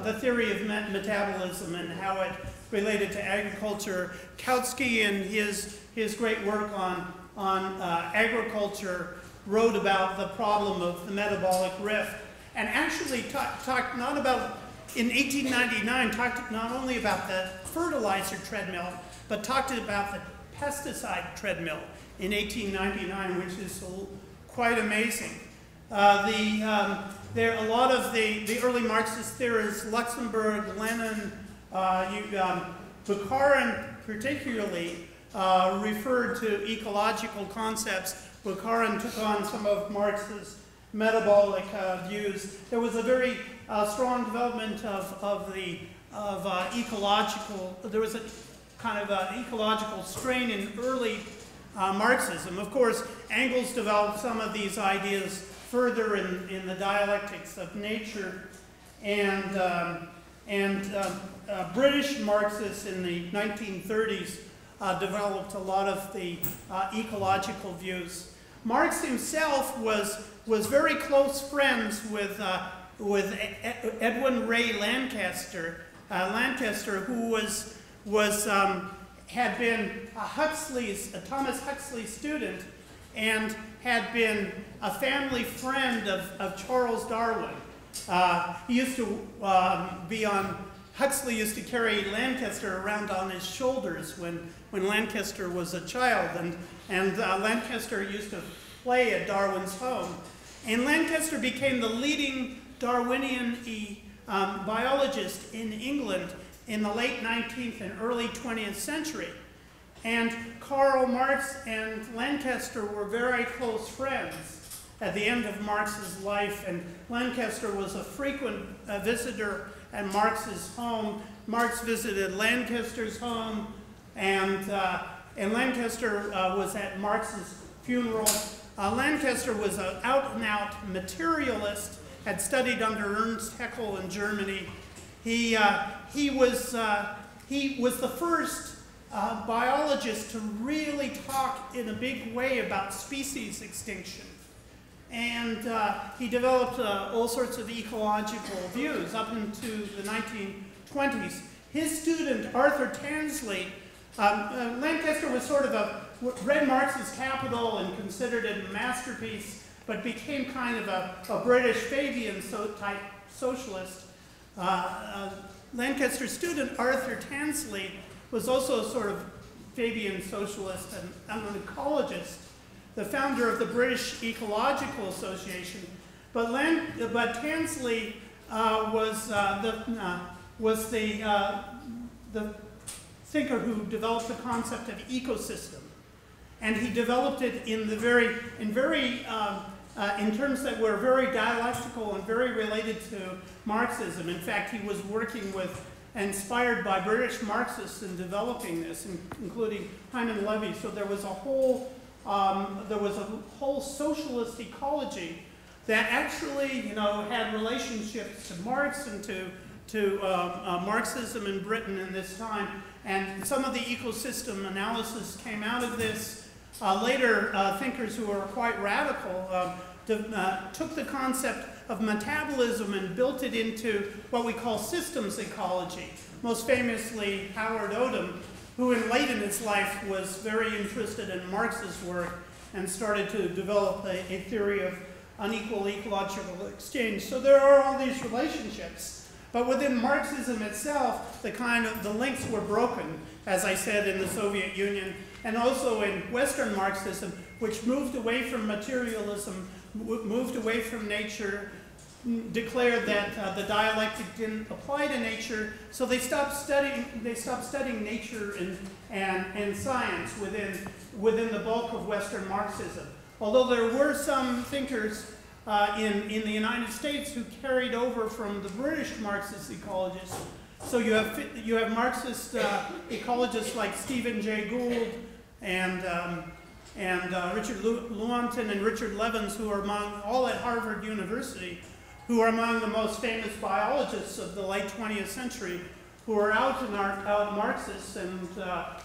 the theory of metabolism and how it related to agriculture. Kautsky, in his great work on agriculture, wrote about the problem of the metabolic rift, and actually talked not about, in 1899, talked not only about the fertilizer treadmill, but talked about the pesticide treadmill in 1899, which is quite amazing. There are a lot of the early Marxist theorists, Luxemburg, Lenin, Bukharin particularly, referred to ecological concepts. Bukharin took on some of Marx's metabolic views. There was a very strong development of ecological. There was a kind of ecological strain in early Marxism. Of course, Engels developed some of these ideas further in the dialectics of nature, and British Marxists in the 1930s developed a lot of the ecological views. Marx himself was very close friends with Edwin Ray Lancaster, who had been a Thomas Huxley student, and had been a family friend of Charles Darwin. He used to Huxley used to carry Lancaster around on his shoulders when Lancaster was a child, and Lancaster used to play at Darwin's home. And Lancaster became the leading Darwinian biologist in England in the late 19th and early 20th century. And Karl Marx and Lancaster were very close friends at the end of Marx's life, and Lancaster was a frequent visitor at Marx's home. Marx visited Lancaster's home, and Lancaster was at Marx's funeral. Lancaster was an out-and-out materialist, had studied under Ernst Haeckel in Germany. He was the first biologist to really talk in a big way about species extinction. And he developed all sorts of ecological views up into the 1920s. His student, Arthur Tansley, Lancaster was sort of read Marx's Capital and considered it a masterpiece, but became kind of a British Fabian type socialist. Lancaster's student, Arthur Tansley, was also a sort of Fabian socialist and an ecologist, the founder of the British Ecological Association. But Tansley was the thinker who developed the concept of ecosystem, and he developed it in terms that were very dialectical and very related to Marxism. In fact, he was working with, inspired by British Marxists in developing this, including Hyman Levy. So there was a whole socialist ecology that actually, had relationships to Marx and to Marxism in Britain in this time. And some of the ecosystem analysis came out of this. later thinkers who were quite radical took the concept of metabolism and built it into what we call systems ecology. Most famously, Howard Odum, who late in his life was very interested in Marx's work and started to develop a theory of unequal ecological exchange. So there are all these relationships. But within Marxism itself, the links were broken, as I said, in the Soviet Union, and also in Western Marxism, which moved away from materialism, moved away from nature, declared that the dialectic didn't apply to nature, so they stopped studying nature and science within the bulk of Western Marxism. Although there were some thinkers in the United States who carried over from the British Marxist ecologists. So you have Marxist ecologists like Stephen Jay Gould and Richard Lewontin and Richard Levins, who are all at Harvard University, who are among the most famous biologists of the late 20th century, who are out Marxists and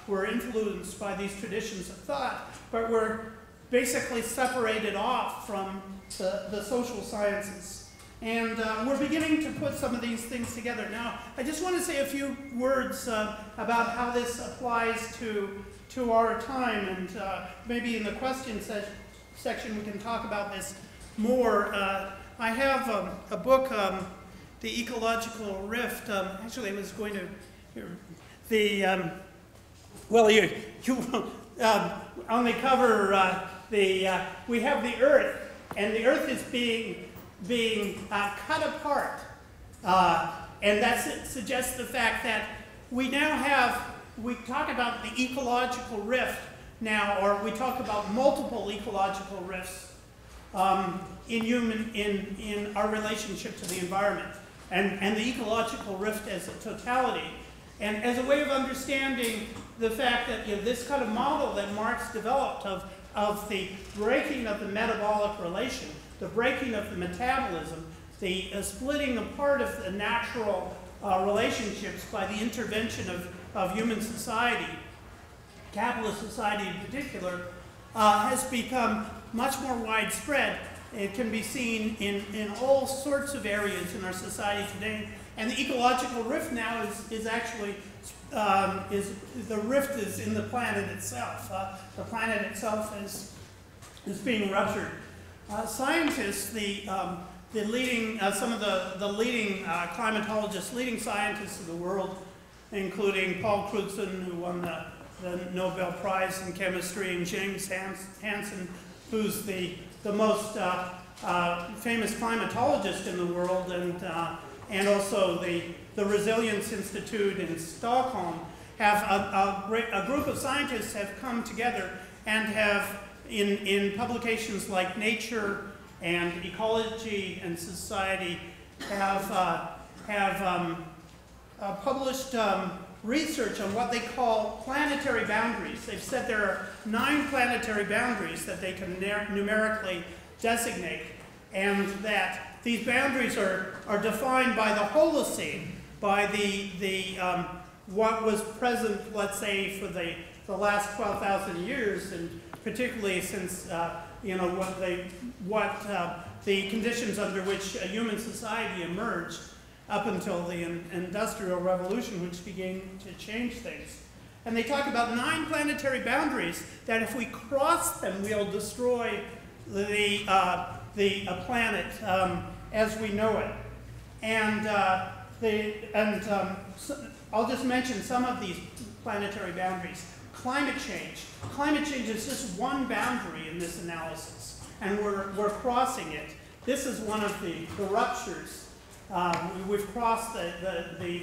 were influenced by these traditions of thought, but were basically separated off from the social sciences. And we're beginning to put some of these things together. Now, I just want to say a few words about how this applies to our time, and maybe in the question section we can talk about this more. I have a book, The Ecological Rift. Actually, I was going to, only cover we have the Earth, and the Earth is being cut apart. And that suggests the fact that we talk about the ecological rift now, or we talk about multiple ecological rifts in our relationship to the environment, and the ecological rift as a totality. And as a way of understanding the fact that this kind of model that Marx developed of the breaking of the metabolic relation, the breaking of the metabolism, the splitting apart of the natural relationships by the intervention of human society, capitalist society in particular, has become much more widespread. It can be seen in all sorts of areas in our society today. And the ecological rift now is actually, the rift is in the planet itself. The planet itself is being ruptured. Scientists, some of the leading climatologists, leading scientists of the world, including Paul Crutzen, who won the Nobel Prize in Chemistry, and James Hansen, who's the most famous climatologist in the world, and also the Resilience Institute in Stockholm, have a group of scientists have come together and have, in publications like Nature and Ecology and Society, have published research on what they call planetary boundaries. They've said there are 9 planetary boundaries that they can numerically designate, and that these boundaries are defined by the Holocene, by what was present, let's say, for the last 12,000 years, and particularly since the conditions under which a human society emerged up until the Industrial Revolution, which began to change things. And they talk about 9 planetary boundaries that if we cross them, we'll destroy the planet as we know it. And I'll just mention some of these planetary boundaries. Climate change. Climate change is just one boundary in this analysis, and we're crossing it. This is one of the ruptures. We've crossed the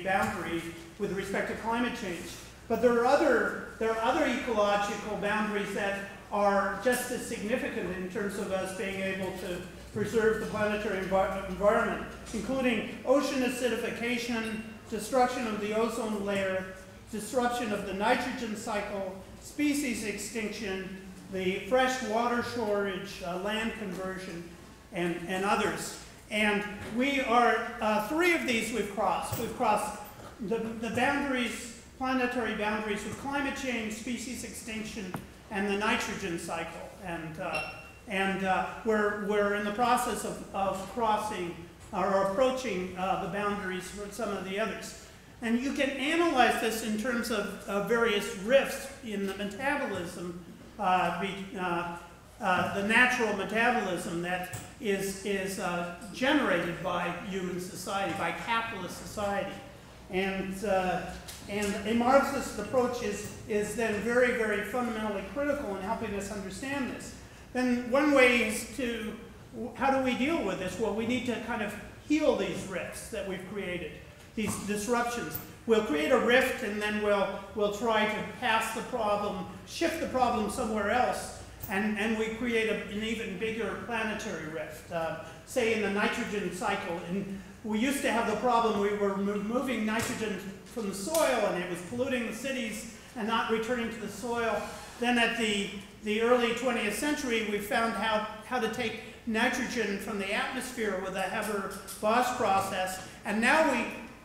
boundary with respect to climate change. But there are other ecological boundaries that are just as significant in terms of us being able to preserve the planetary environment, including ocean acidification, destruction of the ozone layer, disruption of the nitrogen cycle, species extinction, the fresh water shortage, land conversion, and others. And we are, 3 of these we've crossed. We've crossed the boundaries, planetary boundaries with climate change, species extinction, and the nitrogen cycle. And we're in the process of crossing or approaching the boundaries for some of the others. And you can analyze this in terms of various rifts in the metabolism, the natural metabolism that is generated by human society, by capitalist society. And a Marxist approach is then very, very fundamentally critical in helping us understand this. Then one way is to, how do we deal with this? Well, we need to kind of heal these rifts that we've created, these disruptions. We'll create a rift, and then we'll try to pass the problem, shift the problem somewhere else, and we create an even bigger planetary rift. Say in the nitrogen cycle, and we used to have the problem we were moving nitrogen from the soil, and it was polluting the cities and not returning to the soil. Then at the early 20th century, we found how to take nitrogen from the atmosphere with a Haber-Bosch process, and now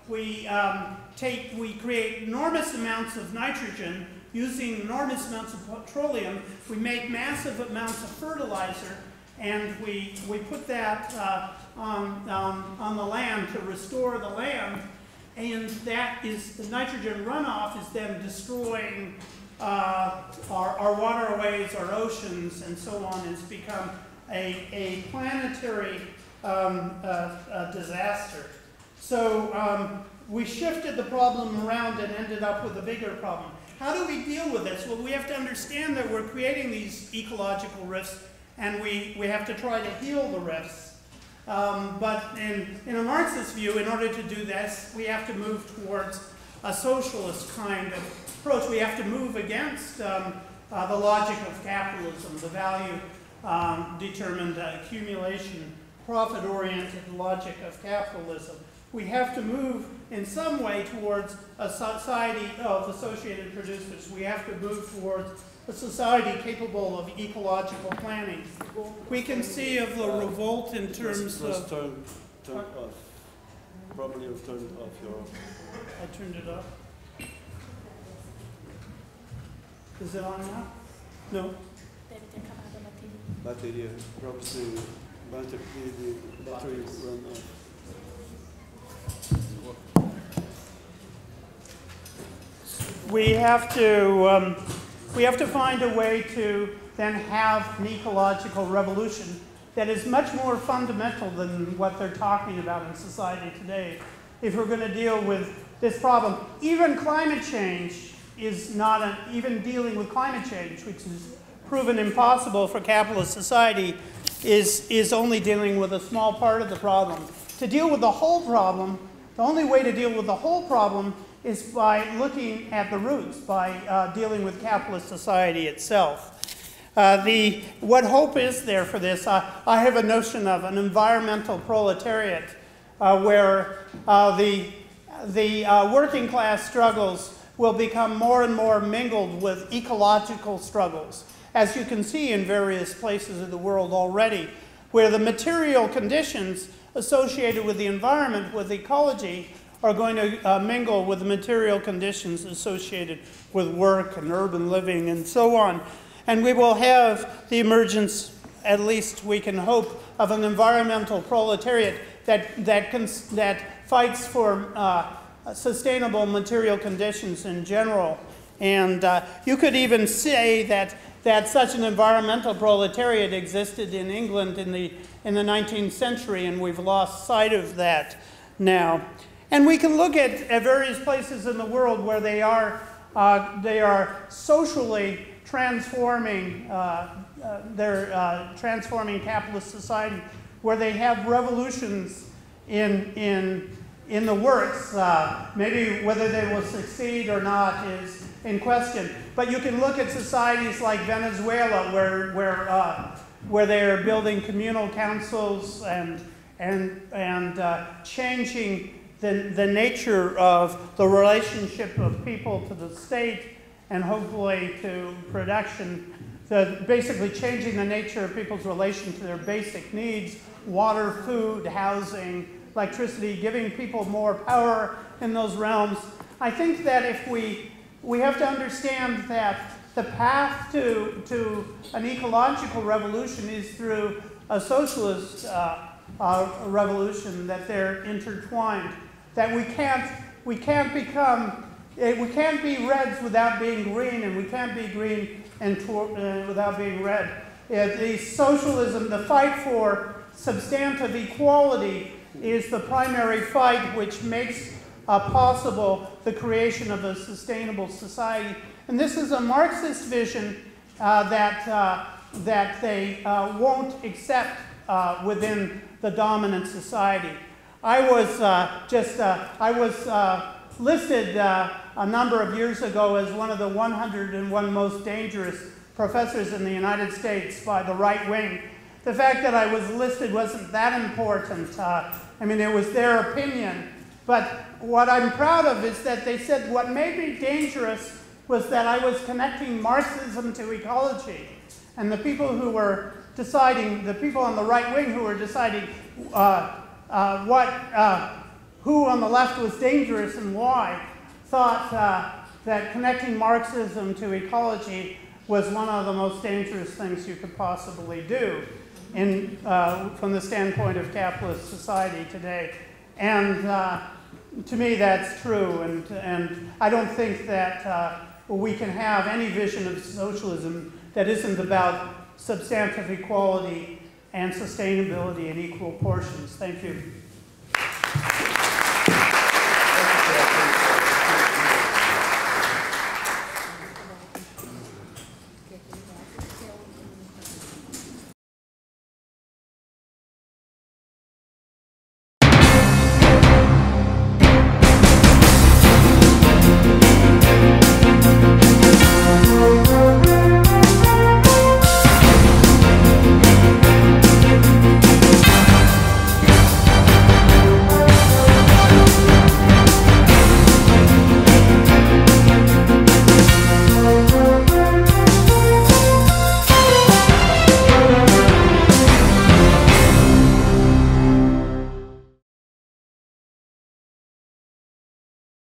we create enormous amounts of nitrogen using enormous amounts of petroleum. We make massive amounts of fertilizer, and we put that on the land to restore the land, and that is, the nitrogen runoff is then destroying our waterways, our oceans, and so on. It's become a planetary disaster. So we shifted the problem around and ended up with a bigger problem. How do we deal with this? Well, we have to understand that we're creating these ecological rifts, and we have to try to heal the rifts. But in a Marxist view, in order to do this, we have to move towards a socialist kind of approach. We have to move against the logic of capitalism, the value-determined accumulation, profit-oriented logic of capitalism. We have to move in some way towards a society of associated producers. We have to move towards a society capable of ecological planning. We can see of the revolt in terms of... Turn off. Probably you've turned off your... I turned it off. Is it on now? No. Bateria. Probably the battery run off. We have to find a way to then have an ecological revolution that is much more fundamental than what they're talking about in society today. If we're going to deal with this problem, even climate change is not even dealing with climate change, which is proven impossible for capitalist society, is only dealing with a small part of the problem. To deal with the whole problem, the only way to deal with the whole problem is by looking at the roots, by dealing with capitalist society itself. What hope is there for this? I have a notion of an environmental proletariat where the working class struggles will become more and more mingled with ecological struggles, as you can see in various places of the world already, where the material conditions associated with the environment, with ecology, are going to mingle with the material conditions associated with work and urban living and so on. And we will have the emergence, at least we can hope, of an environmental proletariat that fights for sustainable material conditions in general. And you could even say that such an environmental proletariat existed in England in the 19th century, and we've lost sight of that now. And we can look at various places in the world where they are socially transforming, transforming capitalist society, where they have revolutions in the works. Maybe whether they will succeed or not is in question. But you can look at societies like Venezuela, where they are building communal councils and changing the nature of the relationship of people to the state and hopefully to production, basically changing the nature of people's relation to their basic needs, water, food, housing, electricity, giving people more power in those realms. I think that if we have to understand that the path to an ecological revolution is through a socialist revolution, that they're intertwined, that we can't be reds without being green, and we can't be green without being red. The socialism, the fight for substantive equality, is the primary fight which makes possible the creation of a sustainable society. And this is a Marxist vision that they won't accept within the dominant society. I was listed a number of years ago as one of the 101 most dangerous professors in the United States by the right wing. The fact that I was listed wasn't that important. I mean, it was their opinion. But what I'm proud of is that they said what made me dangerous was that I was connecting Marxism to ecology. And the people who were deciding, the people on the right wing who were deciding who on the left was dangerous and why, thought that connecting Marxism to ecology was one of the most dangerous things you could possibly do from the standpoint of capitalist society today. And to me, that's true. And I don't think that we can have any vision of socialism that isn't about substantive equality and sustainability in equal portions. Thank you.